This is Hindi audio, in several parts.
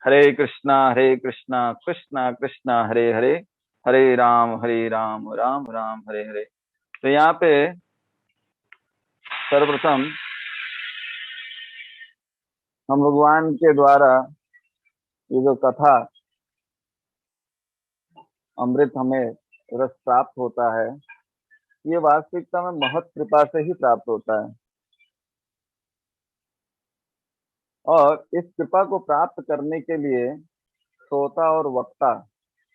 हरे कृष्णा कृष्णा कृष्णा हरे हरे, हरे राम राम राम हरे हरे। तो यहाँ पे सर्वप्रथम हम भगवान के द्वारा ये जो कथा अमृत हमें रस प्राप्त होता है, ये वास्तविकता में महत कृपा से ही प्राप्त होता है। और इस कृपा को प्राप्त करने के लिए श्रोता और वक्ता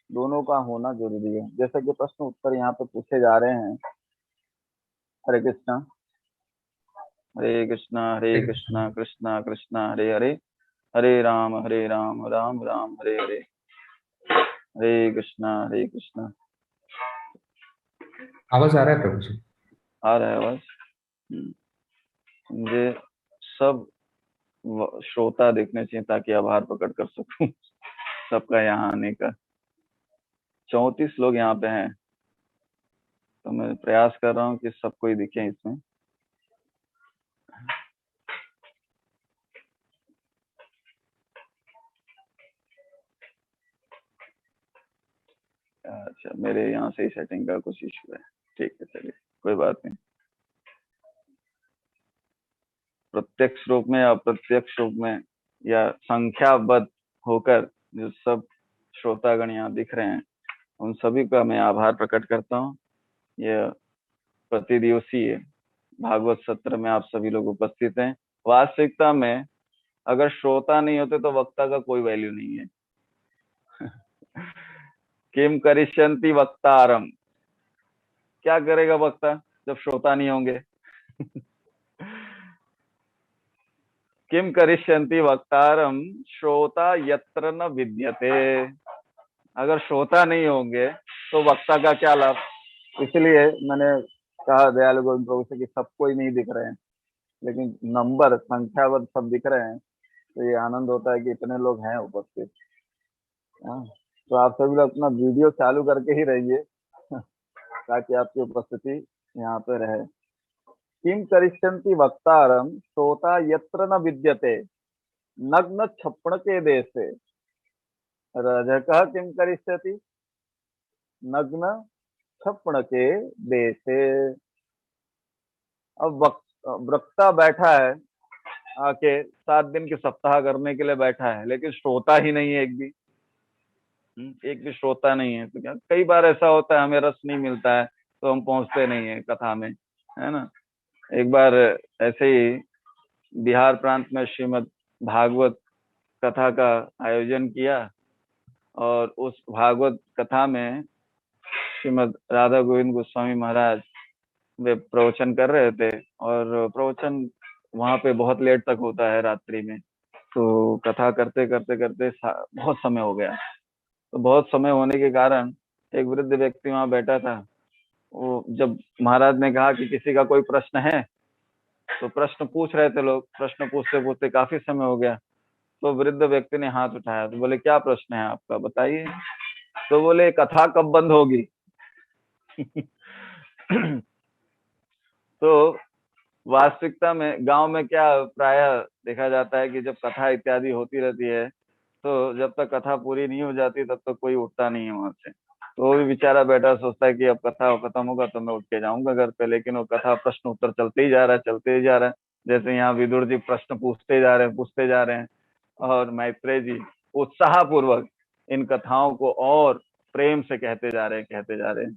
दोनों का होना जरूरी है। जैसे कि प्रश्न उत्तर यहाँ पे पूछे जा रहे हैं। हरे कृष्णा, हरे हरे कृष्णा कृष्ण। कृष्णा कृष्णा हरे हरे, हरे राम राम राम हरे हरे। हरे कृष्णा हरे कृष्णा। आवाज आ रहा है प्रभु जी? आ रहा है आवाज? मुझे सब श्रोता देखने चाहिए ताकि आभार प्रकट कर सकूं सबका यहाँ आने का। 34 लोग यहाँ पे हैं, तो मैं प्रयास कर रहा हूँ कि सबको ही दिखे इसमें। अच्छा, मेरे यहाँ से ही सेटिंग का कुछ इशू है। ठीक है, चलिए कोई बात नहीं। प्रत्यक्ष रूप में या अप्रत्यक्ष रूप में या संख्याबद्ध होकर जो सब श्रोतागण यहाँ दिख रहे हैं, उन सभी का मैं आभार प्रकट करता हूँ। यह प्रतिदिवसीय भागवत सत्र में आप सभी लोग उपस्थित हैं। वास्तविकता में अगर श्रोता नहीं होते तो वक्ता का कोई वैल्यू नहीं है। किम करिष्यन्ति वक्तारम, क्या करेगा वक्ता जब श्रोता नहीं होंगे? किम करिष्यन्ति वक्तारम श्रोता यत्र न विद्यते। अगर श्रोता नहीं होंगे तो वक्ता का क्या लाभ? इसलिए मैंने कहा दयालु गोविंद प्रभु से कि सबको ही नहीं दिख रहे हैं, लेकिन नंबर संख्याबद्ध सब दिख रहे हैं, तो ये आनंद होता है कि इतने लोग हैं उपस्थित। हाँ, तो आप सभी लोग अपना वीडियो चालू करके ही रहिए ताकि आपकी उपस्थिति यहाँ पे रहे। किम करिष्यन्ति वक्तारम श्रोता यत्र न विद्यते, नग्न छप्पड़ के देशे रजकः किम करिष्यति, नग्न छप्पड़ के देशे। अब वक्ता बैठा है, आके 7 दिन की सप्ताह करने के लिए बैठा है, लेकिन श्रोता ही नहीं है एक भी। एक भी श्रोता नहीं है। तो क्या कई बार ऐसा होता है, हमें रस नहीं मिलता है तो हम पहुंचते नहीं है कथा में, है ना। एक बार ऐसे ही बिहार प्रांत में श्रीमद् भागवत कथा का आयोजन किया, और उस भागवत कथा में श्रीमद् राधा गोविंद गोस्वामी महाराज वे प्रवचन कर रहे थे, और प्रवचन वहां पे बहुत लेट तक होता है रात्रि में। तो कथा करते करते करते बहुत समय हो गया। तो बहुत समय होने के कारण एक वृद्ध व्यक्ति वहां बैठा था। वो जब महाराज ने कहा कि किसी का कोई प्रश्न है, तो प्रश्न पूछ रहे थे लोग, प्रश्न पूछते पूछते काफी समय हो गया। तो वृद्ध व्यक्ति ने हाथ उठाया, तो बोले क्या प्रश्न है आपका, बताइए। तो बोले कथा कब बंद होगी? तो वास्तविकता में गांव में क्या प्राय देखा जाता है कि जब कथा इत्यादि होती रहती है, तो जब तक कथा पूरी नहीं हो जाती तब तक कोई उठता नहीं है वहां से। तो वो भी बेचारा बैठा सोचता है कि अब कथा खत्म होगा तो मैं उठ के जाऊंगा घर पे, लेकिन वो कथा प्रश्न उत्तर चलते ही जा रहा है, चलते ही जा रहा है। जैसे यहाँ विदुर जी प्रश्न पूछते जा रहे हैं, और मैत्रेय जी उत्साह पूर्वक इन कथाओं को और प्रेम से कहते जा रहे हैं।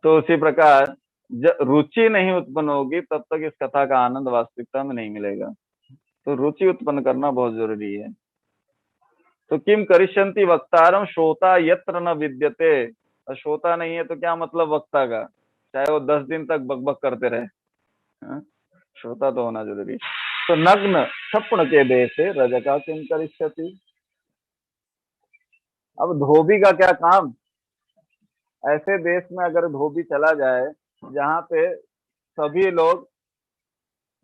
तो उसी प्रकार जब रुचि नहीं उत्पन्न होगी तब तक इस कथा का आनंद वास्तविकता में नहीं मिलेगा। तो रुचि उत्पन्न करना बहुत जरूरी है। तो किम करिष्यन्ति वक्तारम श्रोता यत्र न विद्यते। श्रोता नहीं है तो क्या मतलब वक्ता का, चाहे वो 10 दिन तक बकबक करते रहे। हाँ? श्रोता तो होना जरूरी है। तो नग्न छप्पड़ के देशे रजका किम करिष्यति। अब धोबी का क्या काम? ऐसे देश में अगर धोबी चला जाए जहाँ पे सभी लोग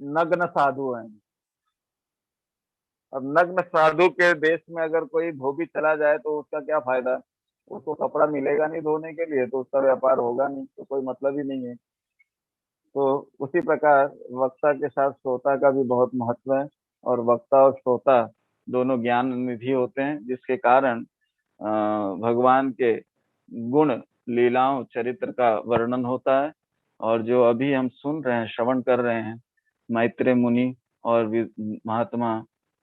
नग्न साधु हैं, अब नग्न साधु के देश में अगर कोई धोबी चला जाए तो उसका क्या फायदा? उसको कपड़ा मिलेगा नहीं धोने के लिए, तो उसका व्यापार होगा नहीं, तो कोई मतलब ही नहीं है। तो उसी प्रकार वक्ता के साथ श्रोता का भी बहुत महत्व है, और वक्ता और श्रोता दोनों ज्ञान निधि होते हैं, जिसके कारण भगवान के गुण, लीलाओं, चरित्र का वर्णन होता है। और जो अभी हम सुन रहे हैं, श्रवण कर रहे हैं मैत्रेय मुनि और महात्मा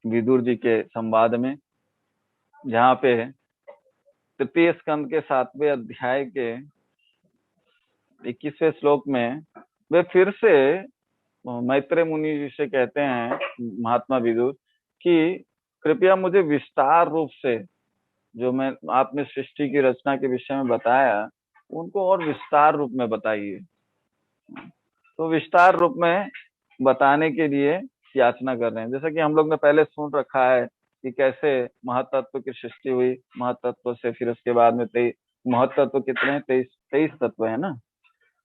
विदुर जी के संवाद में, जहाँ पे तृतीय स्कंद के 7वें अध्याय के 21वें श्लोक में वे फिर से मैत्रेय मुनि जी से कहते हैं, महात्मा विदुर, कि कृपया मुझे विस्तार रूप से जो मैं आपने सृष्टि की रचना के विषय में बताया, उनको और विस्तार रूप में बताइए। तो विस्तार रूप में बताने के लिए याचना कर रहे हैं। जैसा कि हम लोग ने पहले सुन रखा है कि कैसे महातत्व की सृष्टि हुई, महातत्व से फिर उसके बाद में महातत्व कितने हैं? 23 तत्व है ना।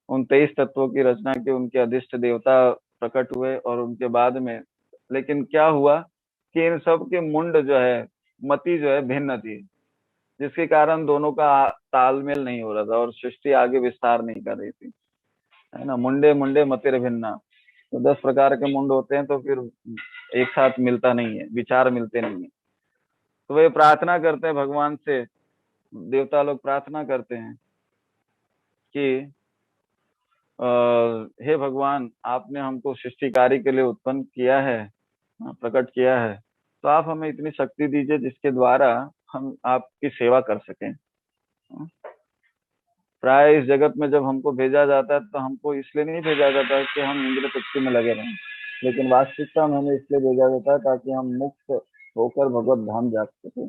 उन 23 तत्वों की रचना की उनके अधिष्ट देवता प्रकट हुए, और उनके बाद में लेकिन क्या हुआ कि इन सब के मुंड जो है, मति जो है भिन्न थी, जिसके कारण दोनों का तालमेल नहीं हो रहा था और सृष्टि आगे विस्तार नहीं कर रही थी, है ना। मुंडे मुंडे मतिर भिन्ना, तो 10 प्रकार के मुंड होते हैं, तो फिर एक साथ मिलता नहीं है, विचार मिलते नहीं है। तो वे प्रार्थना करते हैं भगवान से, देवता लोग प्रार्थना करते हैं कि हे भगवान, आपने हमको सृष्टि कार्य के लिए उत्पन्न किया है, प्रकट किया है, तो आप हमें इतनी शक्ति दीजिए जिसके द्वारा हम आपकी सेवा कर सकें। प्राय इस जगत में जब हमको भेजा जाता है तो हमको इसलिए नहीं भेजा जाता है कि हम इंद्र तृप्ति में लगे रहें, लेकिन वास्तविकता में हमें इसलिए भेजा जाता है ताकि हम मुक्त होकर भगवत धाम जा सके।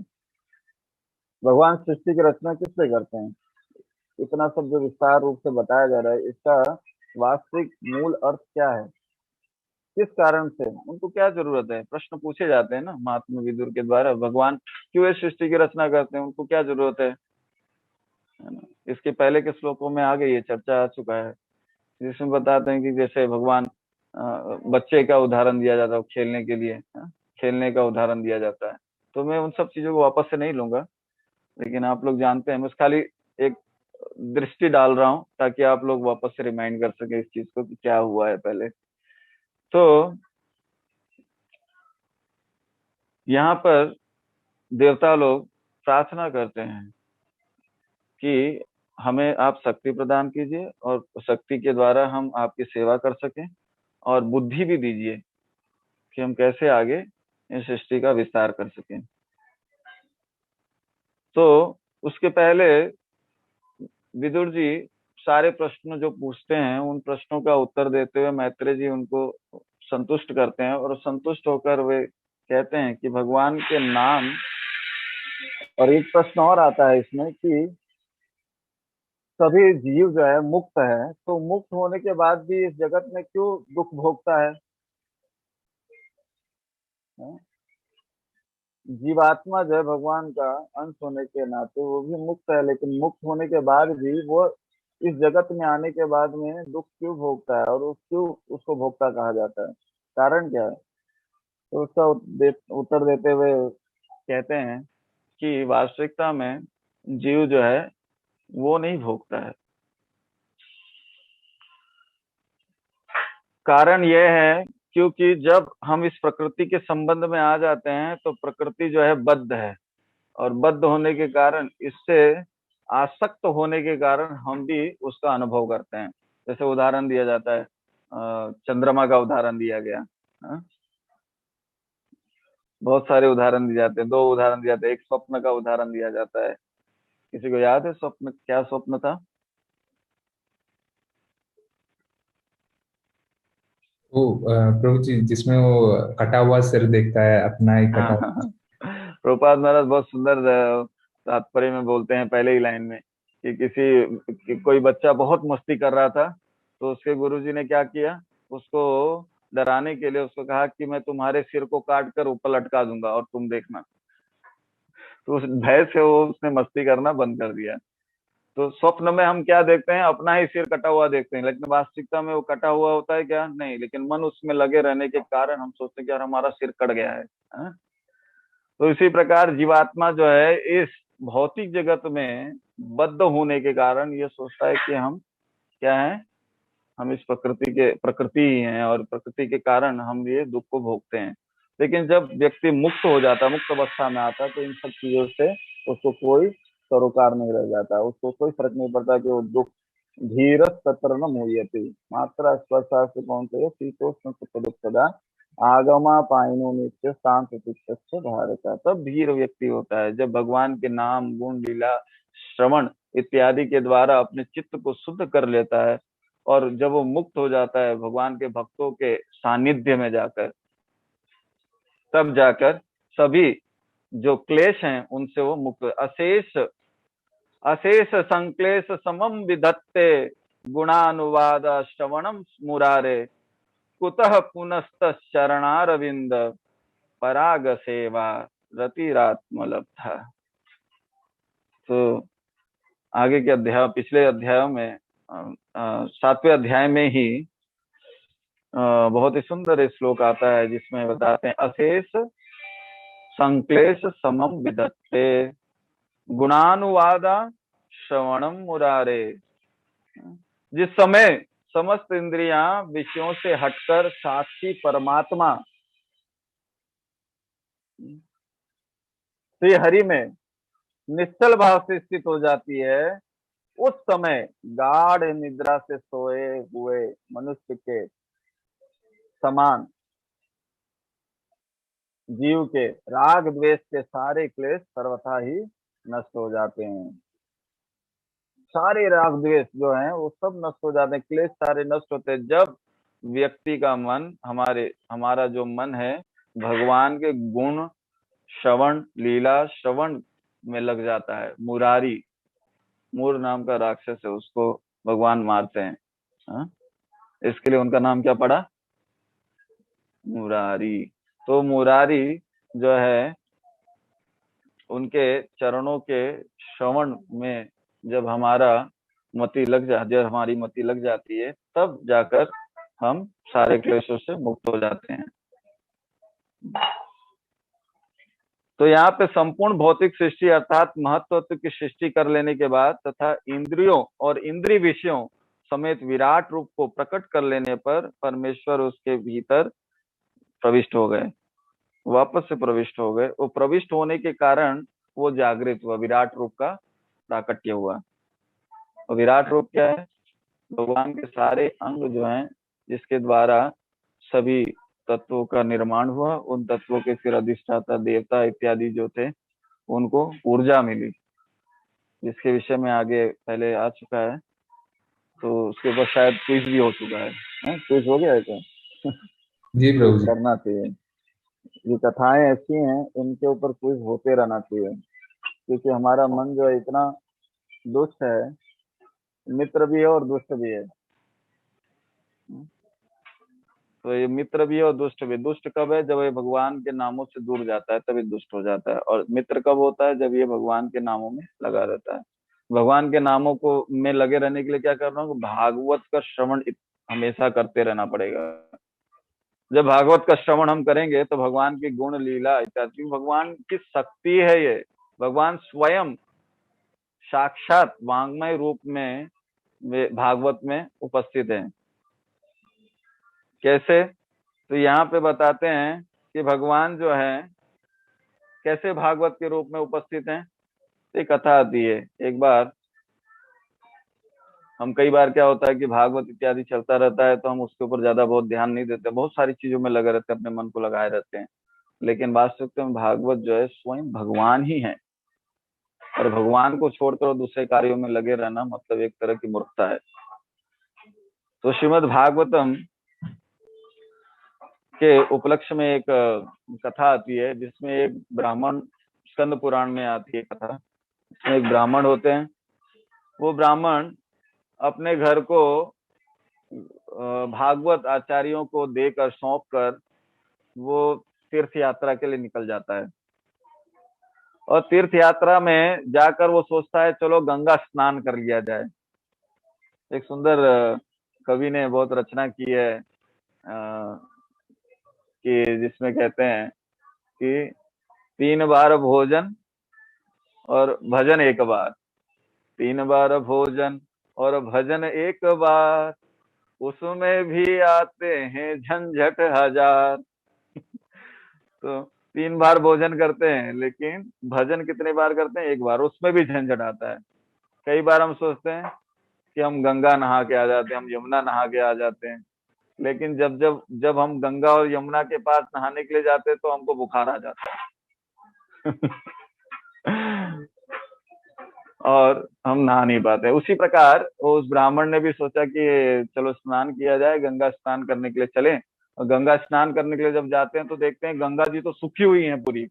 भगवान सृष्टि की रचना किस लिए करते हैं? इतना सब जो विस्तार रूप से बताया जा रहा है, इसका वास्तविक मूल अर्थ क्या है? किस कारण से उनको क्या जरूरत है? प्रश्न पूछे जाते हैं ना महात्मा विदुर के द्वारा, भगवान क्यों इस सृष्टि की रचना करते हैं, उनको क्या जरूरत है ना। इसके पहले के श्लोकों में आ गई है, चर्चा आ चुका है, जिसमें बताते हैं कि जैसे भगवान बच्चे का उदाहरण दिया जाता है खेलने के लिए, खेलने का उदाहरण दिया जाता है। तो मैं उन सब चीजों को वापस से नहीं लूंगा, लेकिन आप लोग जानते हैं, मैं खाली एक दृष्टि डाल रहा हूँ ताकि आप लोग वापस से रिमाइंड कर सके इस चीज को कि क्या हुआ है पहले। तो यहाँ पर देवता लोग प्रार्थना करते हैं कि हमें आप शक्ति प्रदान कीजिए और शक्ति के द्वारा हम आपकी सेवा कर सकें, और बुद्धि भी दीजिए कि हम कैसे आगे इस सृष्टि का विस्तार कर सकें। तो उसके पहले विदुर जी सारे प्रश्न जो पूछते हैं, उन प्रश्नों का उत्तर देते हुए मैत्रेय जी उनको संतुष्ट करते हैं, और संतुष्ट होकर वे कहते हैं कि भगवान के नाम। और एक प्रश्न और आता है इसमें कि सभी जीव जो है मुक्त है, तो मुक्त होने के बाद भी इस जगत में क्यों दुख भोगता है? जीवात्मा जो है भगवान का अंश होने के नाते वो भी मुक्त है, लेकिन मुक्त होने के बाद भी वो इस जगत में आने के बाद में दुख क्यों भोगता है, और वो क्यों उसको भोगता कहा जाता है? कारण क्या है? तो उसका उत्तर देते हुए कहते हैं कि वास्तविकता में जीव जो है वो नहीं भोगता है। कारण यह है क्योंकि जब हम इस प्रकृति के संबंध में आ जाते हैं तो प्रकृति जो है बद्ध है, और बद्ध होने के कारण, इससे आसक्त होने के कारण हम भी उसका अनुभव करते हैं। जैसे उदाहरण दिया जाता है, चंद्रमा का उदाहरण दिया गया, हाँ? बहुत सारे उदाहरण दिए जाते हैं, 2 उदाहरण दिया जाते हैं, एक स्वप्न का उदाहरण दिया जाता है। किसी को याद है स्वप्न, क्या स्वप्न था? वो प्रभु जी, जिसमें वो कटा हुआ सिर देखता है, अपना ही हाँ कटा हाँ हुआ। हाँ। प्रभुपाद महाराज बहुत सुंदर तात्पर्य में बोलते हैं पहले ही लाइन में कि कोई बच्चा बहुत मस्ती कर रहा था, तो उसके गुरुजी ने क्या किया, उसको डराने के लिए उसको कहा कि मैं तुम्हारे सिर को काट कर ऊपर लटका दूंगा और तुम देखना। तो उस भय से वो उसने मस्ती करना बंद कर दिया। तो स्वप्न में हम क्या देखते हैं? अपना ही सिर कटा हुआ देखते हैं, लेकिन वास्तविकता में वो कटा हुआ होता है क्या? नहीं, लेकिन मन उसमें लगे रहने के कारण हम सोचते हैं कि यार हमारा सिर कट गया है, हाँ? तो इसी प्रकार जीवात्मा जो है इस भौतिक जगत में बद्ध होने के कारण ये सोचता है कि हम क्या है, हम इस प्रकृति ही हैं, और प्रकृति के कारण हम ये दुख को भोगते हैं। लेकिन जब व्यक्ति मुक्त हो जाता, मुक्त अवस्था में आता, तो इन सब चीजों से उसको कोई सरोकार नहीं रह जाता, उसको कोई फर्क नहीं पड़ता कि वो दुख धीरज तत्र न मुह्यति मात्रा स्पर्शा से कौन से शीतोष्ण सुख दुख सदा आगमा पाइनो नित्य शांत चित्त भारत। तब धीर व्यक्ति होता है जब भगवान के नाम गुण लीला श्रवण इत्यादि के द्वारा अपने चित्त को शुद्ध कर लेता है, और जब वो मुक्त हो जाता है भगवान के भक्तों के सानिध्य में जाकर, तब जाकर सभी जो क्लेश हैं उनसे वो मुक्त। अशेष अशेष संक्लेश समम विधत्ते गुणानुवाद श्रवणम मुरारे कुतः पुनस्त शरणारविंद पराग सेवा रतिरात्मलब्धा। तो आगे के अध्याय, पिछले अध्यायों में 7वें अध्याय में ही बहुत ही सुंदर श्लोक आता है जिसमें बताते हैं अशेष संक्लेश समम विदत्ते गुणानुवादा श्रवणम मुरारे। जिस समय समस्त इंद्रियां विषयों से हटकर साक्षी परमात्मा श्री हरि में निश्चल भाव से स्थित हो जाती है, उस समय गाढ़ निद्रा से सोए हुए मनुष्य के समान जीव के राग द्वेष के सारे क्लेश सर्वथा ही नष्ट हो जाते हैं। सारे राग द्वेष जो हैं वो सब नष्ट हो जाते हैं, क्लेश सारे नष्ट होते हैं जब व्यक्ति का मन, हमारा जो मन है भगवान के गुण श्रवण लीला श्रवण में लग जाता है। मुरारी, मूर नाम का राक्षस है, उसको भगवान मारते हैं। हा? इसके लिए उनका नाम क्या पड़ा? मुरारी। तो मुरारी जो है उनके चरणों के श्रवण में जब जब हमारी मति लग जाती है, तब जाकर हम सारे क्लेशों से मुक्त हो जाते हैं। तो यहाँ पे संपूर्ण भौतिक सृष्टि अर्थात महत्त्व की सृष्टि कर लेने के बाद तथा इंद्रियों और इंद्रिय विषयों समेत विराट रूप को प्रकट कर लेने पर परमेश्वर उसके भीतर प्रविष्ट हो गए, वापस से प्रविष्ट हो गए। वो प्रविष्ट होने के कारण वो जागृत हुआ, विराट रूप का प्राकट्य हुआ। और विराट रूप क्या है? भगवान के सारे अंग जो हैं जिसके द्वारा सभी तत्वों का निर्माण हुआ, उन तत्वों के फिर अधिष्ठाता देवता इत्यादि जो थे उनको ऊर्जा मिली, जिसके विषय में आगे पहले आ चुका है। तो उसके ऊपर शायद क्विज भी हो चुका है, क्विज हो गया है क्या? जी प्रभु जी। करना चाहिए, ये कथाएं ऐसी हैं इनके ऊपर क्विज होते रहना चाहिए, क्योंकि हमारा मन जो है इतना दुष्ट है, मित्र भी है और दुष्ट भी है। तो ये मित्र भी है और दुष्ट भी। दुष्ट कब है? जब ये भगवान के नामों से दूर जाता है तभी दुष्ट हो जाता है। और मित्र कब होता है? जब ये भगवान के नामों में लगा रहता है। भगवान के नामों को में लगे रहने के लिए क्या करना होगा? भागवत का श्रवण हमेशा करते रहना पड़ेगा। जब भागवत का श्रवण हम करेंगे तो भगवान की गुण लीला इत्यादि, भगवान की शक्ति है ये, भगवान स्वयं साक्षात वांग्मय रूप में भागवत में उपस्थित है। कैसे? तो यहाँ पे बताते हैं कि भगवान जो है कैसे भागवत के रूप में उपस्थित हैं। एक कथा आती है, एक बार हम, कई बार क्या होता है कि भागवत इत्यादि चलता रहता है तो हम उसके ऊपर ज्यादा बहुत ध्यान नहीं देते, बहुत सारी चीजों में लगे रहते हैं, अपने मन को लगाए रहते हैं। लेकिन वास्तविकता में भागवत जो है स्वयं भगवान ही है, और भगवान को छोड़कर दूसरे कार्यों में लगे रहना मतलब एक तरह की मूर्खता है। तो श्रीमद् भागवतम के उपलक्ष्य में एक कथा आती है जिसमें एक ब्राह्मण, स्कंद पुराण में आती है कथा, इसमें एक ब्राह्मण होते हैं। वो ब्राह्मण अपने घर को भागवत आचार्यों को देकर सौंप कर वो तीर्थ यात्रा के लिए निकल जाता है। और तीर्थ यात्रा में जाकर वो सोचता है चलो गंगा स्नान कर लिया जाए। एक सुंदर कवि ने बहुत रचना की है कि जिसमें कहते हैं कि 3 बार भोजन और भजन 1 बार, 3 बार भोजन और भजन 1 बार, उसमें भी आते हैं झंझट हजार। तो 3 बार भोजन करते हैं, लेकिन भजन कितनी बार करते हैं? एक बार। उसमें भी झंझट आता है। कई बार हम सोचते हैं कि हम गंगा नहा के आ जाते हैं, हम यमुना नहा के आ जाते हैं, लेकिन जब जब जब हम गंगा और यमुना के पास नहाने के लिए जाते हैं तो हमको बुखार आ जाता है। और हम नहा नहीं पाते। उसी प्रकार उस ब्राह्मण ने भी सोचा कि चलो स्नान किया जाए, गंगा स्नान करने के लिए चलें। और गंगा स्नान करने के लिए जब जाते हैं तो देखते हैं गंगा जी तो सूखी हुई हैं पूरी।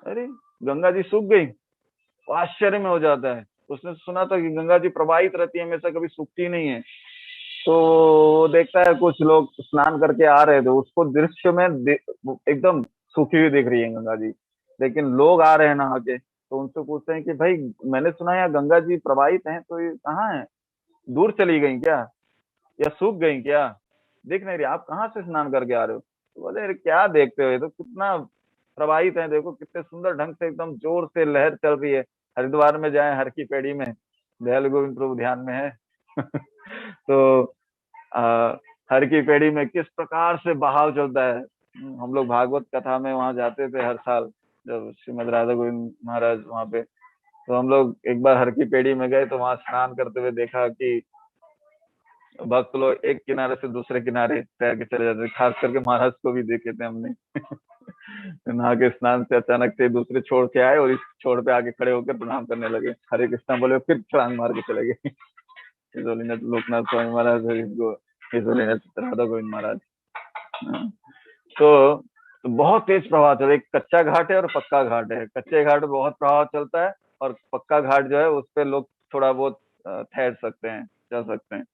अरे, गंगा जी सूख गई। वो आश्चर्य में हो जाता है। उसने सुना था कि गंगा जी प्रवाहित रहती है हमेशा, कभी सूखती नहीं है। तो वो देखता है कुछ लोग स्नान करके आ रहे थे, उसको दृश्य में एकदम सूखी हुई दिख रही है गंगा जी, लेकिन लोग आ रहे हैं नहा के। तो उनसे पूछते हैं कि भाई, मैंने सुना है यहाँ गंगा जी प्रवाहित हैं, तो ये कहाँ है? दूर चली गई क्या, या सूख गई क्या? दिख नहीं रही, आप कहाँ से स्नान करके आ रहे हो? तो बोले, अरे क्या देखते हो, ये तो कितना प्रवाहित है, देखो कितने सुंदर ढंग से एकदम जोर से लहर चल रही है। हरिद्वार में जाए, हर की पेड़ी में दयाल गोविंद प्रभु ध्यान में है। तो हर की पेड़ी में किस प्रकार से बहाव चलता है। हम लोग भागवत कथा में वहां जाते थे हर साल, जब श्रीमद राधा गोविंद महाराज वहां पे। तो हम लोग एक बार हर की पेड़ी में गए, तो वहां स्नान करते हुए देखा कि भक्त लोग एक किनारे से दूसरे किनारे तैर के चले जाते थे। खास करके महाराज को भी देखे थे हमने। नहा के स्नान से अचानक से दूसरे छोड़ के आए और इस छोड़ पे आके खड़े होकर प्रणाम करने लगे, हरे कृष्णा बोले, फिर छलांग मार के चले गए। लोकनाथ स्वामी महाराज, राधा गोविंद महाराज। तो बहुत तेज प्रभाव चल, एक कच्चा घाट है और पक्का घाट है। कच्चे घाट पे बहुत प्रभाव चलता है, और पक्का घाट जो है उस पे लोग थोड़ा बहुत ठहर सकते हैं, चल सकते हैं।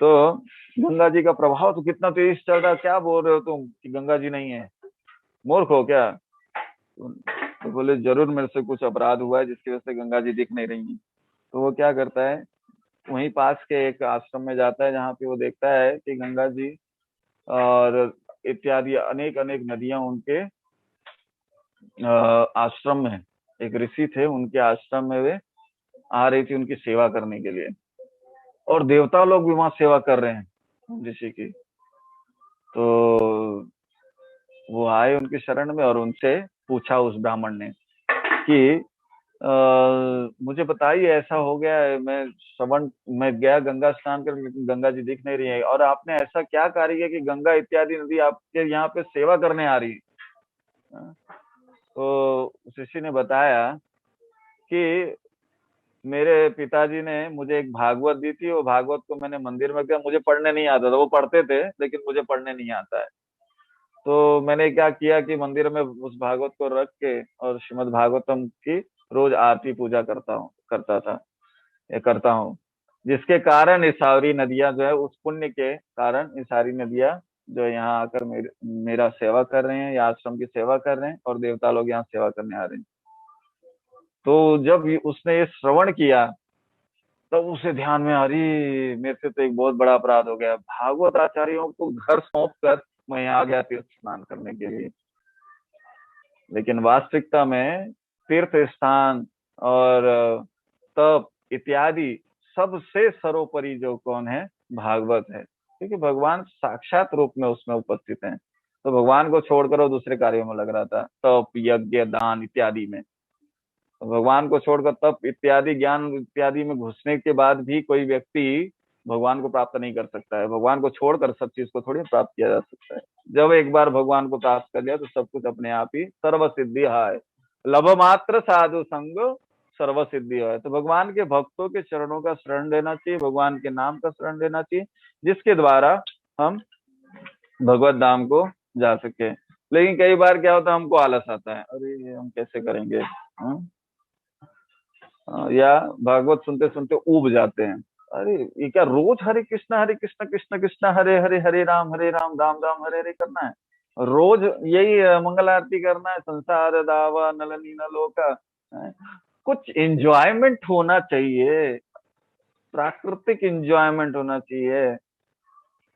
तो गंगा जी का प्रभाव तो कितना तेज चल रहा है, क्या बोल रहे हो तुम कि गंगा जी नहीं है, मूर्ख हो क्या? तो बोले, जरूर मेरे से कुछ अपराध हुआ है जिसकी वजह से गंगा जी दिख नहीं रही है। तो वो क्या करता है, वहीं पास के एक आश्रम में जाता है, जहाँ पे वो देखता है कि गंगा जी और इत्यादि अनेक अनेक नदियां उनके आश्रम में, एक ऋषि थे उनके आश्रम में वे आ रही थी उनकी सेवा करने के लिए, और देवता लोग भी वहां सेवा कर रहे हैं ऋषि की। तो वो आए उनकी शरण में और उनसे पूछा उस ब्राह्मण ने कि मुझे बताइए, ऐसा हो गया है, मैं गया गंगा स्नान कर, लेकिन गंगा जी दिख नहीं रही है, और आपने ऐसा क्या कार्य किया कि गंगा इत्यादि नदी आपके यहाँ पे सेवा करने आ रही है? तो उस ऋषि ने बताया कि मेरे पिताजी ने मुझे एक भागवत दी थी, वो भागवत को मैंने मंदिर में किया, मुझे पढ़ने नहीं आता था, वो पढ़ते थे लेकिन मुझे पढ़ने नहीं आता है। तो मैंने क्या किया कि मंदिर में उस भागवत को रख के और श्रीमद् भागवतम की रोज आरती पूजा करता था, ये करता हूँ, जिसके कारण ये सारी नदियां जो है, उस पुण्य के कारण ये सारी नदियां जो है यहाँ आकर मेरा सेवा कर रहे हैं, या आश्रम की सेवा कर रहे हैं, और देवता लोग यहाँ सेवा करने आ रहे हैं। तो जब उसने ये श्रवण किया, तब उसे ध्यान में, अरे मेरे से तो एक बहुत बड़ा अपराध हो गया, भागवत आचार्यों को घर सौंप कर मैं यहाँ आ गया तीर्थ स्नान करने के लिए। लेकिन वास्तविकता में तीर्थ स्थान और तप इत्यादि सबसे सर्वोपरि जो कौन है, भागवत है, क्योंकि भगवान साक्षात रूप में उसमें उपस्थित हैं। तो भगवान को छोड़कर वो दूसरे कार्यों में लग रहा था, तप यज्ञ दान इत्यादि में। तो भगवान को छोड़कर तप इत्यादि ज्ञान इत्यादि में घुसने के बाद भी कोई व्यक्ति भगवान को प्राप्त नहीं कर सकता है। भगवान को छोड़कर सब चीज को थोड़ी प्राप्त किया जा सकता है। जब एक बार भगवान को प्राप्त कर लिया तो सब कुछ अपने आप ही सर्व सिद्धि है। लभ मात्र साधु संग सर्व सिद्धि है। तो भगवान के भक्तों के चरणों का शरण लेना चाहिए, भगवान के नाम का शरण लेना चाहिए, जिसके द्वारा हम भगवत धाम को जा सके। लेकिन कई बार क्या होता है, हमको आलस आता है, अरे ये हम कैसे करेंगे, या भागवत सुनते सुनते ऊब जाते हैं, अरे ये क्या रोज हरे कृष्ण कृष्ण कृष्ण हरे हरे, हरे राम राम राम हरे हरे करना है? रोज यही मंगल आरती करना है? संसार दावा नल नीना लोका। कुछ एंजॉयमेंट होना चाहिए, प्राकृतिक एंजॉयमेंट होना चाहिए।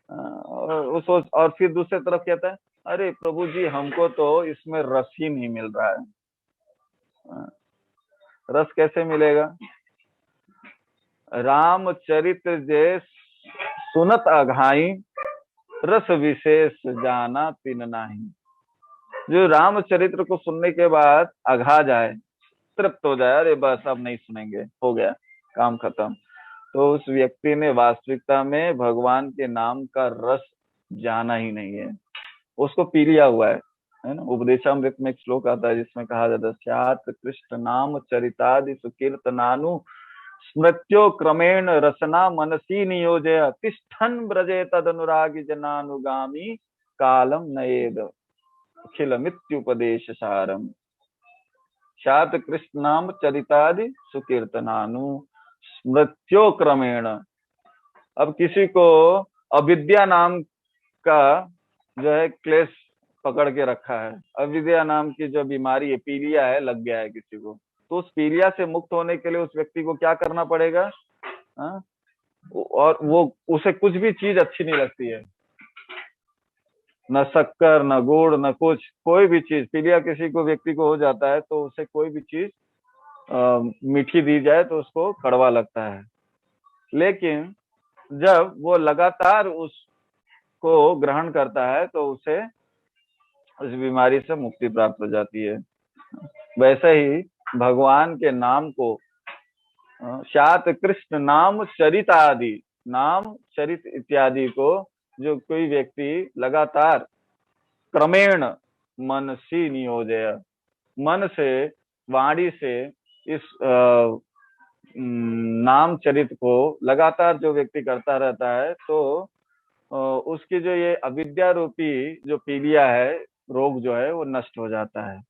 और फिर दूसरी तरफ कहता है, अरे प्रभु जी हमको तो इसमें रस ही नहीं मिल रहा है। रस कैसे मिलेगा? रामचरित्र जे सुनत अघाई, रस विशेष जाना तिन नाही। जो रामचरित्र को सुनने के बाद अघा जाए, तृप्त हो जाए, अरे बस अब नहीं सुनेंगे, हो गया, काम खत्म, तो उस व्यक्ति ने वास्तविकता में भगवान के नाम का रस जाना ही नहीं है, उसको पी लिया हुआ है ना। उपदेशामृत में एक श्लोक आता है जिसमें कहा जाता है, स्यात् कृष्ण नाम चरितादि सुकीर्तनानु स्मृत्यो क्रमेण रसना मनसी नियोजय तिष्ठन ब्रजे तदनुरागी जनानुगामी कालम नयेद अखिल मित्युपदेश सारम। स्यात् कृष्ण नाम चरितादि सुकीर्तनानु स्मृत्यो क्रमेण। अब किसी को अविद्या नाम का जो है क्लेश पकड़ के रखा है, अविद्या नाम की जो बीमारी है, पीलिया है, लग गया है किसी को, तो उस पीलिया से मुक्त होने के लिए उस व्यक्ति को क्या करना पड़ेगा? हा? और वो उसे कुछ भी चीज अच्छी नहीं लगती है, न शक्कर न गुड़ न कुछ, कोई भी चीज, पीलिया किसी को व्यक्ति को हो जाता है तो उसे कोई भी चीज मीठी दी जाए तो उसको कड़वा लगता है। लेकिन जब वो लगातार उसको ग्रहण करता है तो उसे उस बीमारी से मुक्ति प्राप्त हो जाती है। वैसे ही भगवान के नाम को, शात कृष्ण नाम चरित आदि, नाम चरित इत्यादि को जो कोई व्यक्ति लगातार क्रमेण मनसी नियोजय, मन से वाणी से इस नाम चरित को लगातार जो व्यक्ति करता रहता है तो उसकी जो ये अविद्या रूपी जो पीलिया है, रोग जो है वो नष्ट हो जाता है,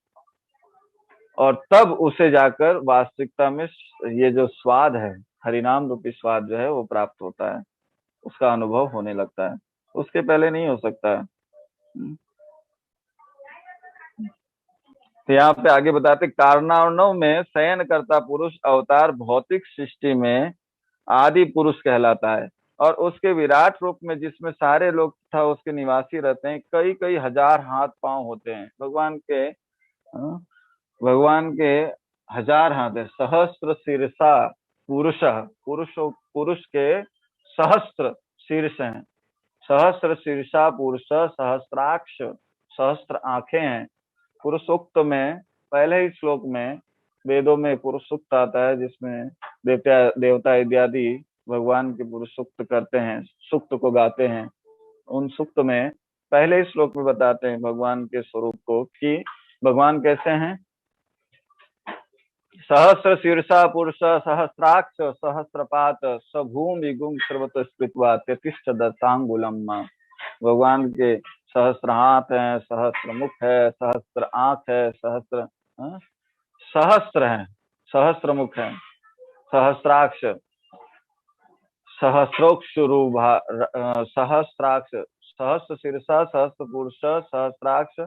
और तब उसे जाकर वास्तविकता में ये जो स्वाद है, हरिनाम रूपी स्वाद जो है वो प्राप्त होता है, उसका अनुभव होने लगता है, उसके पहले नहीं हो सकता है। तो यहाँ पे आगे बताते, कारणार्णव में शयन करता पुरुष अवतार भौतिक सृष्टि में आदि पुरुष कहलाता है, और उसके विराट रूप में जिसमें सारे लोग तथा उसके निवासी रहते हैं, कई कई हजार हाथ पांव होते हैं। भगवान के हजार हाथ है, सहस्त्र शीर्षा पुरुष, पुरुष के सहस्त्र शीर्ष हैं, सहस्त्र शीर्षा पुरुष, सहस्त्राक्ष, सहस्त्र आंखें हैं। पुरुष सूक्त में पहले ही श्लोक में वेदों में पुरुष सूक्त आता है जिसमें देवता इत्यादि भगवान के पुरुष सूक्त करते हैं, सूक्त को गाते हैं। उन सूक्त में पहले ही श्लोक में बताते हैं भगवान के स्वरूप को कि भगवान कैसे हैं। सहस्र शीर्षा पुरुष सहस्राक्ष सहस्रपात सभूमि गुम सर्वत स्पृत्वा त्यतिष्ठ दशांगुलम। भगवान के सहस्त्र हाथ है, सहस्त्र मुख है, सहस्त्र आंख है, सहस्त्र है, सहस्त्र मुख है, सहस्त्राक्ष, सहस्रोक्षुरूभा, सहस्त्राक्ष, सहस्त्र शीर्षा, सहस्त्र पुरुष, सहस्त्राक्ष।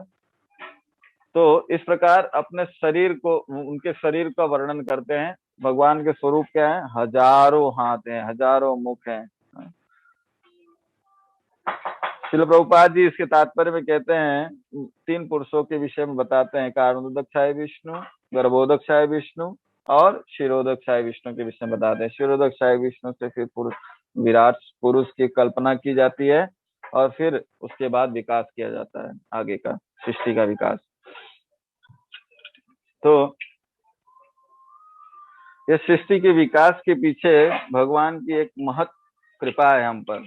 तो इस प्रकार अपने शरीर को, उनके शरीर का वर्णन करते हैं। भगवान के स्वरूप क्या है? हजारों हाथ हैं, हजारों मुख हैं। श्रील प्रभुपाद जी इसके तात्पर्य में कहते हैं, तीन पुरुषों के विषय में बताते हैं, कारणोदक्षाय विष्णु, गर्भोदक्षाय विष्णु और शिरोदक्षाय विष्णु के विषय में बताते हैं। शिरोदक्षाय विष्णु से फिर पुरुष, विराट पुरुष की कल्पना की जाती है और फिर उसके बाद विकास किया जाता है, आगे का सृष्टि का विकास। तो ये सृष्टि के विकास के पीछे भगवान की एक महत कृपा है हम पर,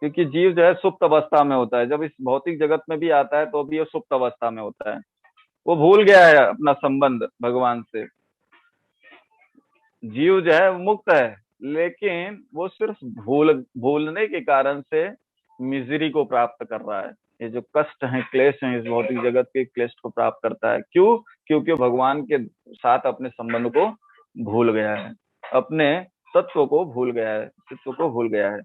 क्योंकि जीव जो है सुप्त अवस्था में होता है, जब इस भौतिक जगत में भी आता है तो भी वो सुप्त अवस्था में होता है, वो भूल गया है अपना संबंध भगवान से। जीव जो है मुक्त है, लेकिन वो सिर्फ भूलने के कारण से मिजरी को प्राप्त कर रहा है। ये जो कष्ट है, क्लेश है, इस भौतिक जगत के क्लेश को प्राप्त करता है। क्यों? क्योंकि भगवान के साथ अपने संबंध को भूल गया है, अपने तत्व को भूल गया है, तत्व को भूल गया है।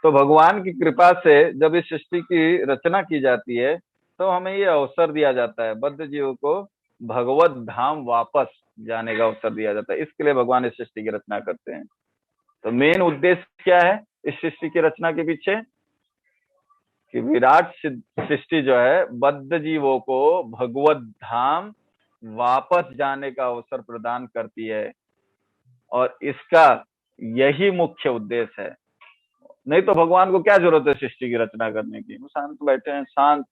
तो भगवान की कृपा से जब इस सृष्टि की रचना की जाती है तो हमें ये अवसर दिया जाता है, बद्ध जीव को भगवत धाम वापस जाने का अवसर दिया जाता है। इसके लिए भगवान इस सृष्टि की रचना करते हैं। तो मेन उद्देश्य क्या है इस सृष्टि की रचना के पीछे? कि विराट सृष्टि जो है बद्ध जीवों को भगवत धाम वापस जाने का अवसर प्रदान करती है, और इसका यही मुख्य उद्देश्य है। नहीं तो भगवान को क्या जरूरत है सृष्टि की रचना करने की? वो शांत बैठे हैं, शांत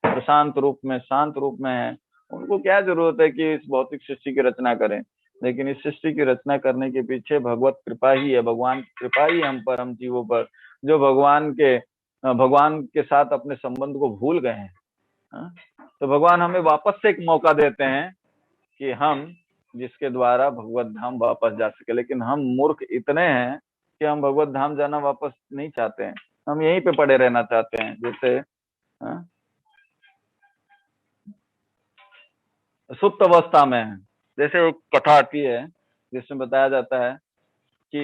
प्रशांत रूप में, शांत रूप में है, उनको क्या जरूरत है कि इस भौतिक सृष्टि की रचना करें। लेकिन इस सृष्टि की रचना करने के पीछे भगवत कृपा ही है, भगवान की कृपा ही हम पर, हम जीवों पर, जो भगवान के साथ अपने संबंध को भूल गए हैं। हाँ? तो भगवान हमें वापस से एक मौका देते हैं कि हम जिसके द्वारा भगवत धाम वापस जा सके। लेकिन हम मूर्ख इतने हैं कि हम भगवत धाम जाना वापस नहीं चाहते हैं, हम यहीं पे पड़े रहना चाहते हैं। जैसे हाँ, सुप्त अवस्था में है। जैसे एक कथा आती है जिसमें बताया जाता है कि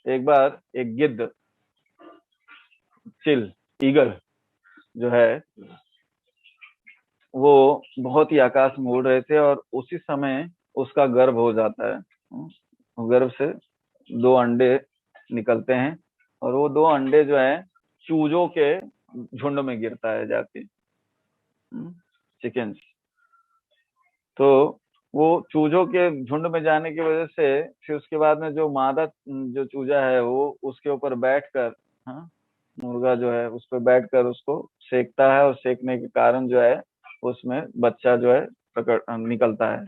एक बार एक गिद्ध, चिल, ईगल जो है, वो बहुत ही आकाश में उड़ रहे थे और उसी समय उसका गर्भ हो जाता है। गर्भ से 2 अंडे निकलते हैं और वो 2 अंडे जो है चूजों के झुंड में गिरता है जाके, चिकन। तो वो चूजों के झुंड में जाने की वजह से फिर उसके बाद में जो मादा जो चूजा है वो उसके ऊपर बैठकर, हाँ, मुर्गा जो है उस पर बैठकर उसको सेकता है और सेकने के कारण जो है उसमें बच्चा जो है प्रकट निकलता है।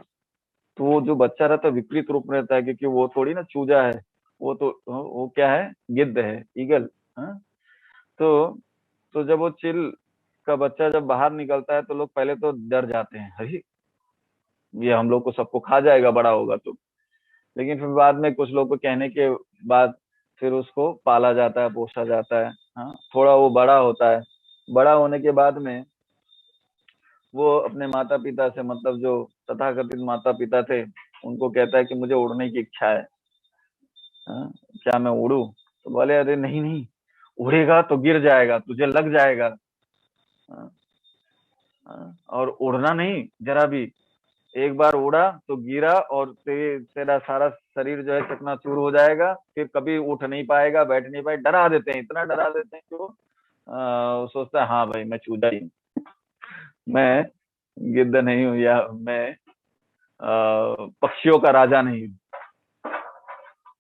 तो वो जो बच्चा रहता है विपरीत रूप में रहता है, क्योंकि वो थोड़ी ना चूजा है, वो क्या है, गिद्ध है, ईगल। हाँ? तो तो जब वो चिल का बच्चा जब बाहर निकलता है तो लोग पहले तो डर जाते हैं, अरे ये हम लोग को सबको खा जाएगा बड़ा होगा तो। लेकिन फिर बाद में कुछ लोग को कहने के बाद फिर उसको पाला जाता है, पोसा जाता है। हाँ, थोड़ा वो बड़ा होता है, बड़ा होने के बाद में वो अपने माता पिता से, मतलब जो तथाकथित माता पिता थे, उनको कहता है कि मुझे उड़ने की इच्छा है। हाँ, क्या मैं उड़ूं? तो बोले अरे नहीं नहीं, उड़ेगा तो गिर जाएगा, तुझे लग जाएगा। हाँ, हाँ, और उड़ना नहीं जरा भी, एक बार उड़ा तो गिरा और तेरा सारा शरीर जो है चकनाचूर हो जाएगा, फिर कभी उठ नहीं पाएगा, बैठ नहीं पाएगा। डरा देते हैं, इतना डरा देते हैं कि वो वो सोचता है हाँ भाई मैं चूजा ही हूँ, मैं गिद्ध नहीं हूँ, या मैं पक्षियों का राजा नहीं हूँ।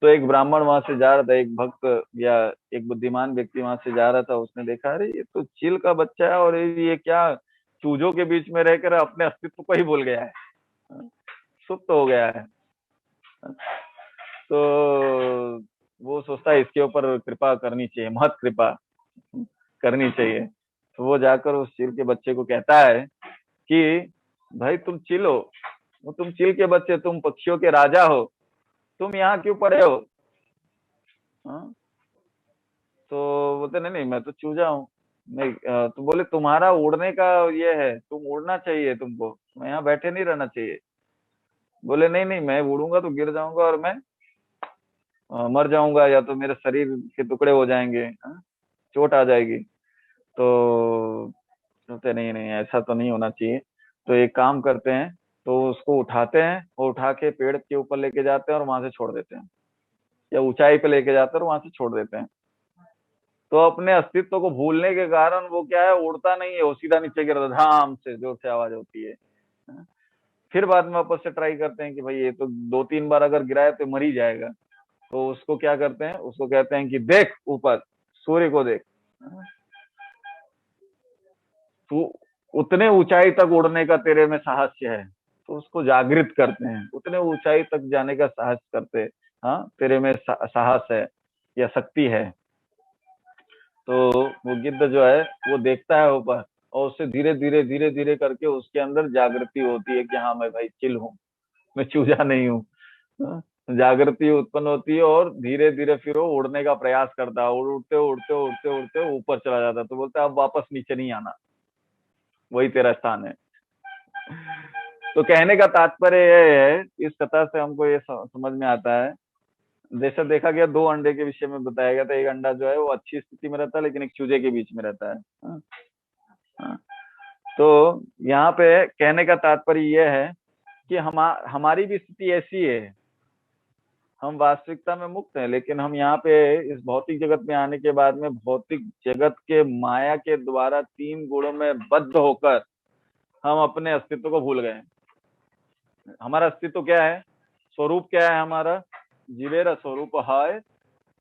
तो एक ब्राह्मण वहां से जा रहा था, एक भक्त या एक बुद्धिमान व्यक्ति वहां से जा रहा था, उसने देखा अरे ये तो चील का बच्चा है और ये क्या चूजों के बीच में रहकर अपने अस्तित्व को ही भूल गया है, सुप्त हो गया है। तो वो सोचता है इसके ऊपर कृपा करनी चाहिए, महत कृपा करनी चाहिए। तो वो जाकर उस चील के बच्चे को कहता है कि भाई तुम चिल हो, तुम चिल के बच्चे, तुम पक्षियों के राजा हो, तुम यहाँ क्यों पड़े हो? हाँ? तो बोलते नहीं नहीं मैं तो चूजा हूँ। नहीं तो बोले तुम्हारा उड़ने का ये है, तुम उड़ना चाहिए तुमको, मैं यहाँ बैठे नहीं रहना चाहिए। बोले नहीं नहीं मैं उड़ूंगा तो गिर जाऊंगा और मैं मर जाऊंगा, या तो मेरे शरीर के टुकड़े हो जाएंगे, हाँ? चोट आ जाएगी। तो बोलते नहीं नहीं ऐसा तो नहीं होना चाहिए। तो एक काम करते हैं, तो उसको उठाते हैं और उठा के पेड़ के ऊपर लेके जाते हैं और वहां से छोड़ देते हैं, या ऊंचाई पे लेके जाते हैं और वहां से छोड़ देते हैं। तो अपने अस्तित्व को भूलने के कारण वो क्या है, उड़ता नहीं है, वो सीधा नीचे गिरता, धाम से जोर से आवाज होती है। फिर बाद में वापस से ट्राई करते हैं कि भाई ये तो 2-3 बार अगर गिराया तो मर ही जाएगा। तो उसको क्या करते हैं, उसको कहते हैं कि देख ऊपर, सूर्य को देख, तू उतने ऊंचाई तक उड़ने का तेरे में साहस्य है। तो उसको जागृत करते हैं, उतने ऊंचाई तक जाने का साहस करते, हाँ तेरे में साहस है या शक्ति है। तो वो गिद्ध जो है वो देखता है ऊपर, और उससे धीरे धीरे करके उसके अंदर जागृति होती है कि हाँ मैं भाई चिल हूँ, मैं चूजा नहीं हूँ। हाँ? जागृति उत्पन्न होती है और धीरे धीरे फिर वो उड़ने का प्रयास करता है, उड़ते उड़ते उड़ते उड़ते ऊपर चला जाता है। तो बोलता है अब वापस नीचे नहीं आना, वही तेरा स्थान है। तो कहने का तात्पर्य यह है, इस कथा से हमको ये समझ में आता है, जैसा देखा गया 2 अंडे के विषय में बताया गया था, एक अंडा जो है वो अच्छी स्थिति में रहता है लेकिन एक चूजे के बीच में रहता है। हाँ, हाँ। तो यहाँ पे कहने का तात्पर्य यह है कि हमारी भी स्थिति ऐसी है, हम वास्तविकता में मुक्त हैं, लेकिन हम यहाँ पे इस भौतिक जगत में आने के बाद में भौतिक जगत के माया के द्वारा 3 गुणों में बद्ध होकर हम अपने अस्तित्व को भूल गए। हमारा अस्तित्व क्या है, स्वरूप क्या है हमारा, जीवेर स्वरूप है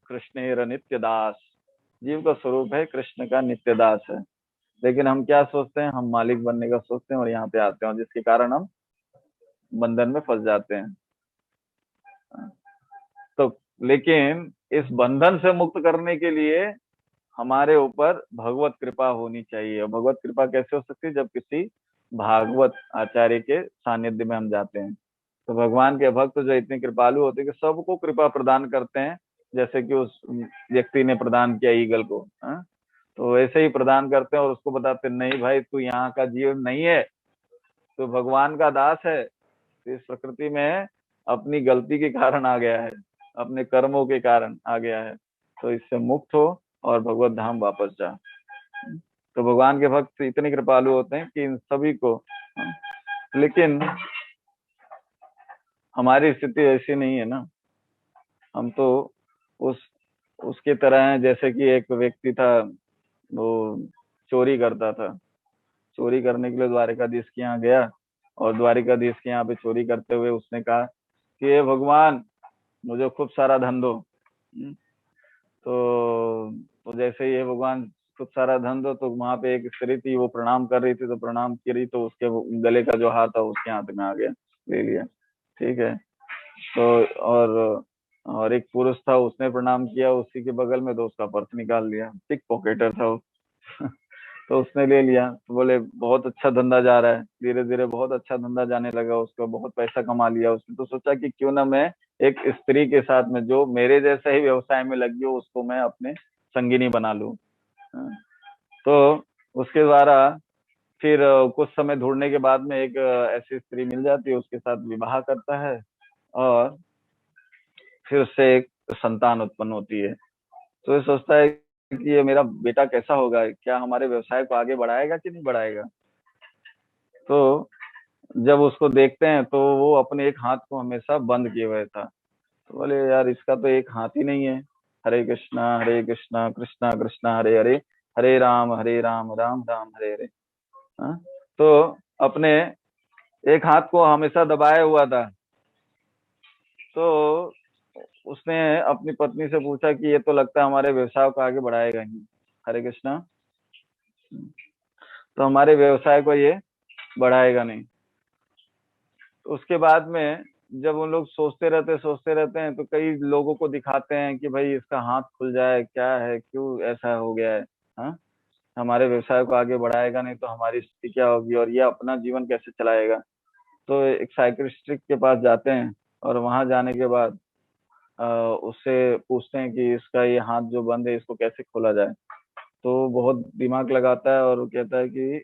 कृष्णेर नित्य दास। जीव का स्वरूप है कृष्ण का नित्य दास है। लेकिन हम क्या सोचते हैं, हम मालिक बनने का सोचते हैं और यहाँ पे आते हैं, और जिसके कारण हम बंधन में फंस जाते हैं। तो लेकिन इस बंधन से मुक्त करने के लिए हमारे ऊपर भगवत कृपा होनी चाहिए। और भगवत कृपा कैसे हो सकती है? जब किसी भागवत आचार्य के सानिध्य में हम जाते हैं। तो भगवान के भक्त जो इतने कृपालु होते हैं कि सबको कृपा प्रदान करते हैं, जैसे कि उस व्यक्ति ने प्रदान किया ईगल को, हाँ? तो वैसे ही प्रदान करते हैं और उसको बताते हैं, नहीं भाई तू यहाँ का जीव नहीं है, तो भगवान का दास है, तो इस प्रकृति में अपनी गलती के कारण आ गया है, अपने कर्मों के कारण आ गया है, तो इससे मुक्त हो और भगवत धाम वापस जा। तो भगवान के भक्त इतने कृपालु होते हैं कि इन सभी को, लेकिन हमारी स्थिति ऐसी नहीं है ना। हम तो उस उसकी तरह हैं, जैसे कि एक व्यक्ति था, वो चोरी करता था। चोरी करने के लिए द्वारिकाधीश के यहाँ गया, और द्वारिकाधीश के यहाँ पे चोरी करते हुए उसने कहा कि हे भगवान, मुझे खूब सारा धन दो। तो जैसे ही ये भगवान खूब सारा धन दो, तो वहां पे एक स्त्री थी, वो प्रणाम कर रही थी, तो प्रणाम करी तो उसके गले का जो हार था उसके हाथ में आ गया, ले लिया। ठीक है। तो और एक पुरुष था, उसने प्रणाम किया उसी के बगल में, तो उसका पर्स निकाल लिया, पिक पॉकेटर था वो। तो उसने ले लिया, तो बोले बहुत अच्छा धंधा जा रहा है, धीरे धीरे बहुत अच्छा धंधा जाने लगा, उसको बहुत पैसा कमा लिया उसने। तो सोचा कि क्यों ना मैं एक स्त्री के साथ में जो मेरे जैसे ही व्यवसाय में लगी हो, उसको मैं अपने संगिनी बना लूं। तो उसके द्वारा फिर कुछ समय ढूंढने के बाद में एक ऐसी स्त्री मिल जाती है, उसके साथ विवाह करता है, और फिर उससे एक संतान उत्पन्न होती है। तो ये सोचता है कि ये मेरा बेटा कैसा होगा, क्या हमारे व्यवसाय को आगे बढ़ाएगा कि नहीं बढ़ाएगा। तो जब उसको देखते हैं तो वो अपने एक हाथ को हमेशा बंद किए हुए था। तो बोले यार, इसका तो एक हाथ ही नहीं है। हरे कृष्णा कृष्णा कृष्णा हरे हरे, हरे राम राम राम हरे हरे। हाँ? तो अपने एक हाथ को हमेशा दबाए हुआ था। तो उसने अपनी पत्नी से पूछा कि ये तो लगता है हमारे व्यवसाय को आगे बढ़ाएगा ही। हरे कृष्णा। तो हमारे व्यवसाय को ये बढ़ाएगा नहीं। तो उसके बाद में जब उन लोग सोचते रहते हैं, तो कई लोगों को दिखाते हैं कि भाई इसका हाथ खुल जाए, क्या है, क्यों ऐसा हो गया है। हाँ? हमारे व्यवसाय को आगे बढ़ाएगा नहीं तो हमारी स्थिति क्या होगी, और ये अपना जीवन कैसे चलाएगा। तो एक साइकियाट्रिस्ट के पास जाते हैं, और वहां जाने के बाद उससे पूछते हैं कि इसका ये हाथ जो बंद है, इसको कैसे खोला जाए। तो बहुत दिमाग लगाता है और वो कहता है कि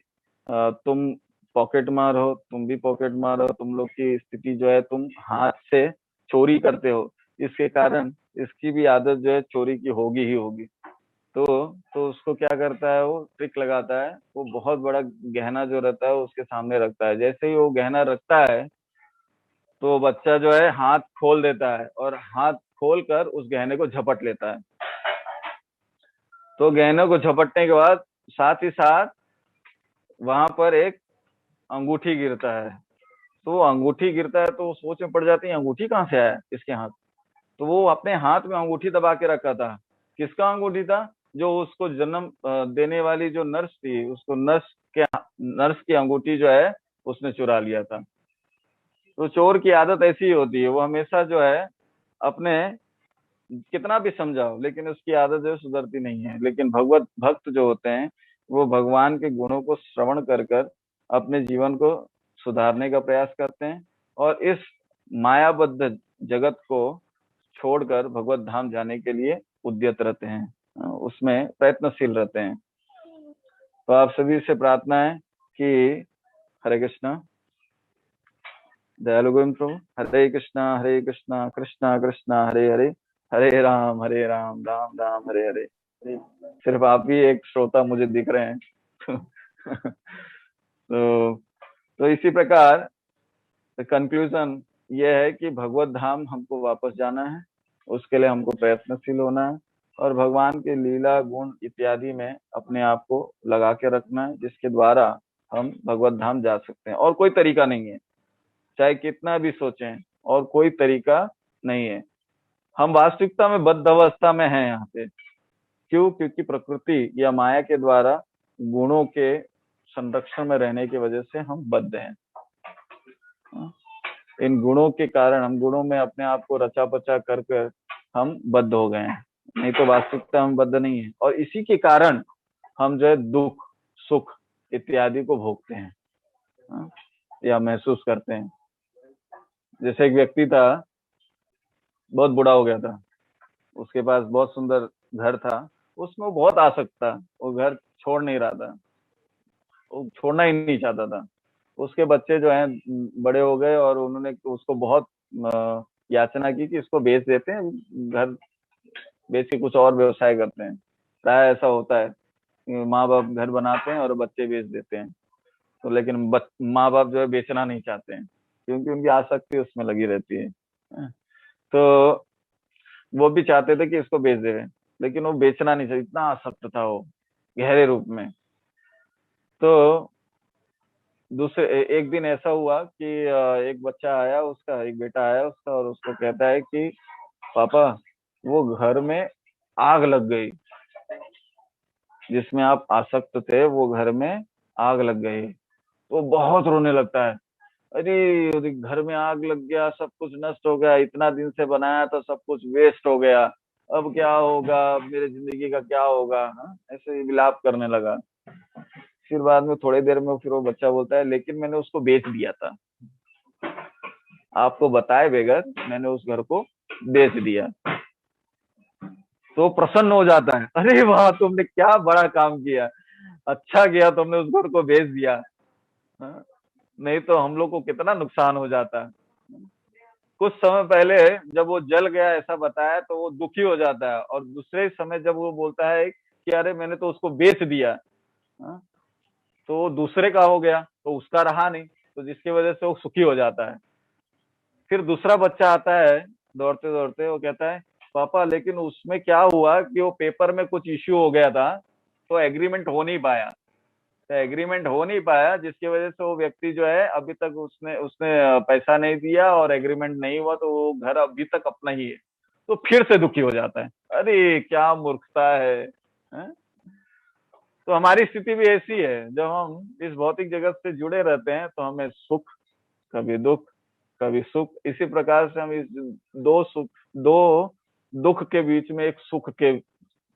तुम पॉकेट मार हो, तुम भी पॉकेट मार हो, तुम लोग की स्थिति जो है, तुम हाथ से चोरी करते हो, इसके कारण इसकी भी आदत जो है चोरी की होगी ही होगी। तो तो उसको क्या करता है, वो ट्रिक लगाता है, वो बहुत बड़ा गहना जो रहता है उसके सामने रखता है। जैसे ही वो गहना रखता है, तो बच्चा जो है हाथ खोल देता है, और हाथ खोल कर उस गहने को झपट लेता है। तो गहने को झपटने के बाद साथ ही साथ वहां पर एक अंगूठी गिरता है। तो वो अंगूठी गिरता है, तो वो सोच में पड़ जाती है अंगूठी कहाँ से आया इसके हाथ। तो वो अपने हाथ में अंगूठी दबा के रखा था। किसका अंगूठी था? जो उसको जन्म देने वाली जो नर्स थी, उसको नर्स की अंगूठी जो है उसने चुरा लिया था। तो चोर की आदत ऐसी ही होती है, वो हमेशा जो है अपने, कितना भी समझाओ लेकिन उसकी आदत जो है सुधरती नहीं है। लेकिन भगवत भक्त जो होते हैं, वो भगवान के गुणों को श्रवण कर कर अपने जीवन को सुधारने का प्रयास करते हैं, और इस मायाबद्ध जगत को छोड़कर भगवत धाम जाने के लिए उद्यत रहते हैं, उसमें प्रयत्नशील रहते हैं। तो आप सभी से प्रार्थना है कि हरे कृष्णा, दयालु गोविंद प्रभु, हरे कृष्णा कृष्णा कृष्णा हरे हरे, हरे राम राम राम हरे हरे। सिर्फ आप ही एक श्रोता मुझे दिख रहे हैं। तो तो इसी प्रकार कंक्लूजन ये है कि भगवत धाम हमको वापस जाना है, उसके लिए हमको प्रयत्नशील होना है, और भगवान के लीला गुण इत्यादि में अपने आप को लगा के रखना है, जिसके द्वारा हम भगवत धाम जा सकते हैं। और कोई तरीका नहीं है, चाहे कितना भी सोचें, और कोई तरीका नहीं है। हम वास्तविकता में बद्ध अवस्था में हैं यहाँ पे। क्यों? क्योंकि प्रकृति या माया के द्वारा गुणों के संरक्षण में रहने की वजह से हम बद्ध हैं। इन गुणों के कारण, हम गुणों में अपने आप को रचा पचा कर कर हम बद्ध हो गए हैं, नहीं तो वास्तविकता हम बद्ध नहीं है। और इसी के कारण हम जो है दुख सुख इत्यादि को भोगते हैं, या महसूस करते हैं। जैसे एक व्यक्ति था, बहुत बूढ़ा हो गया था, उसके पास बहुत सुंदर घर था, उसमें वो बहुत आसक्त था, वो घर छोड़ नहीं रहा था, वो छोड़ना ही नहीं चाहता था। उसके बच्चे जो हैं बड़े हो गए और उन्होंने उसको बहुत याचना की कि इसको बेच देते हैं, घर बेच के कुछ और व्यवसाय करते हैं। प्राय ऐसा होता है, माँ बाप घर बनाते हैं और बच्चे बेच देते हैं। तो लेकिन माँ बाप जो है बेचना नहीं चाहते हैं, क्योंकि उनकी आसक्ति उसमें लगी रहती है। तो वो भी चाहते थे कि इसको बेच देवे, लेकिन वो बेचना नहीं चाहते, इतना आसक्त था वो गहरे रूप में। तो एक दिन ऐसा हुआ कि एक बच्चा आया उसका, एक बेटा आया उसका, और उसको कहता है कि पापा, वो घर में आग लग गई, जिसमें आप आसक्त थे वो घर में आग लग गई। वो बहुत रोने लगता है, अरे घर में आग लग गया, सब कुछ नष्ट हो गया, इतना दिन से बनाया था सब कुछ वेस्ट हो गया, अब क्या होगा, अब मेरे जिंदगी का क्या होगा। हाँ, ऐसे ही विलाप करने लगा। फिर बाद में थोड़ी देर में फिर वो बच्चा बोलता है, लेकिन मैंने उसको बेच दिया था, आपको बताए बगैर मैंने उस घर को बेच दिया। तो प्रसन्न हो जाता है, अरे वाह, तुमने क्या बड़ा काम किया, अच्छा किया तुमने उस घर को बेच दिया। हाँ? नहीं तो हम लोग को कितना नुकसान हो जाता है। कुछ समय पहले जब वो जल गया ऐसा बताया तो वो दुखी हो जाता है, और दूसरे समय जब वो बोलता है कि अरे मैंने तो उसको बेच दिया, हाँ, तो वो दूसरे का हो गया तो उसका रहा नहीं, तो जिसकी वजह से वो सुखी हो जाता है। फिर दूसरा बच्चा आता है दौड़ते दौड़ते, वो कहता है पापा, लेकिन उसमें क्या हुआ कि वो पेपर में कुछ इश्यू हो गया था, तो एग्रीमेंट हो नहीं पाया। तो एग्रीमेंट हो नहीं पाया जिसकी वजह से वो व्यक्ति जो है अभी तक उसने उसने पैसा नहीं दिया और एग्रीमेंट नहीं हुआ, तो वो घर अभी तक अपना ही है। तो फिर से दुखी हो जाता है, अरे क्या मूर्खता है? तो हमारी स्थिति भी ऐसी है, जब हम इस भौतिक जगत से जुड़े रहते हैं तो हमें सुख, कभी दुख, कभी सुख, इसी प्रकार से हम इस दो सुख, दो दुख के बीच में एक सुख के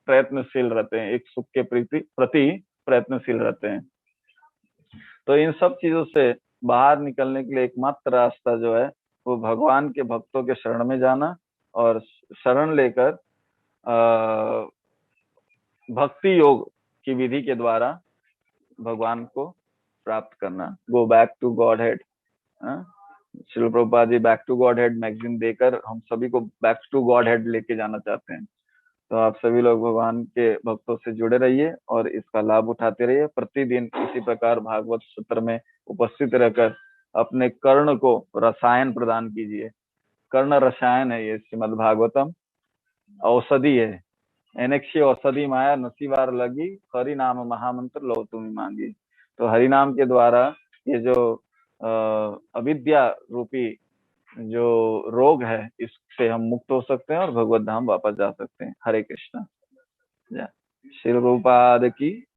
प्रयत्नशील रहते हैं, एक सुख के प्रति प्रति प्रयत्नशील रहते हैं। तो इन सब चीजों से बाहर निकलने के लिए एकमात्र रास्ता जो है वो भगवान के भक्तों के शरण में जाना, और शरण लेकर भक्ति योग की विधि के द्वारा भगवान को प्राप्त करना, go back to Godhead. Srila Prabhupada ji back to Godhead magazine देकर हम सभी को बैक टू गॉड हेड लेके जाना चाहते हैं। तो आप सभी लोग भगवान के भक्तों से जुड़े रहिए और इसका लाभ उठाते रहिए। प्रतिदिन इसी प्रकार भागवत सत्र में उपस्थित रहकर अपने कर्ण को रसायन प्रदान कीजिए। कर्ण रसायन है ये श्रीमद् भागवतम, औषधि है। एनेक्षी औषधि माया नसीवार लगी, हरि नाम महामंत्र लो तुम मांगी। तो हरि नाम के द्वारा ये जो अविद्या रूपी जो रोग है इससे हम मुक्त हो सकते हैं और भगवत धाम वापस जा सकते हैं। हरे कृष्णा। श्री रूपाद की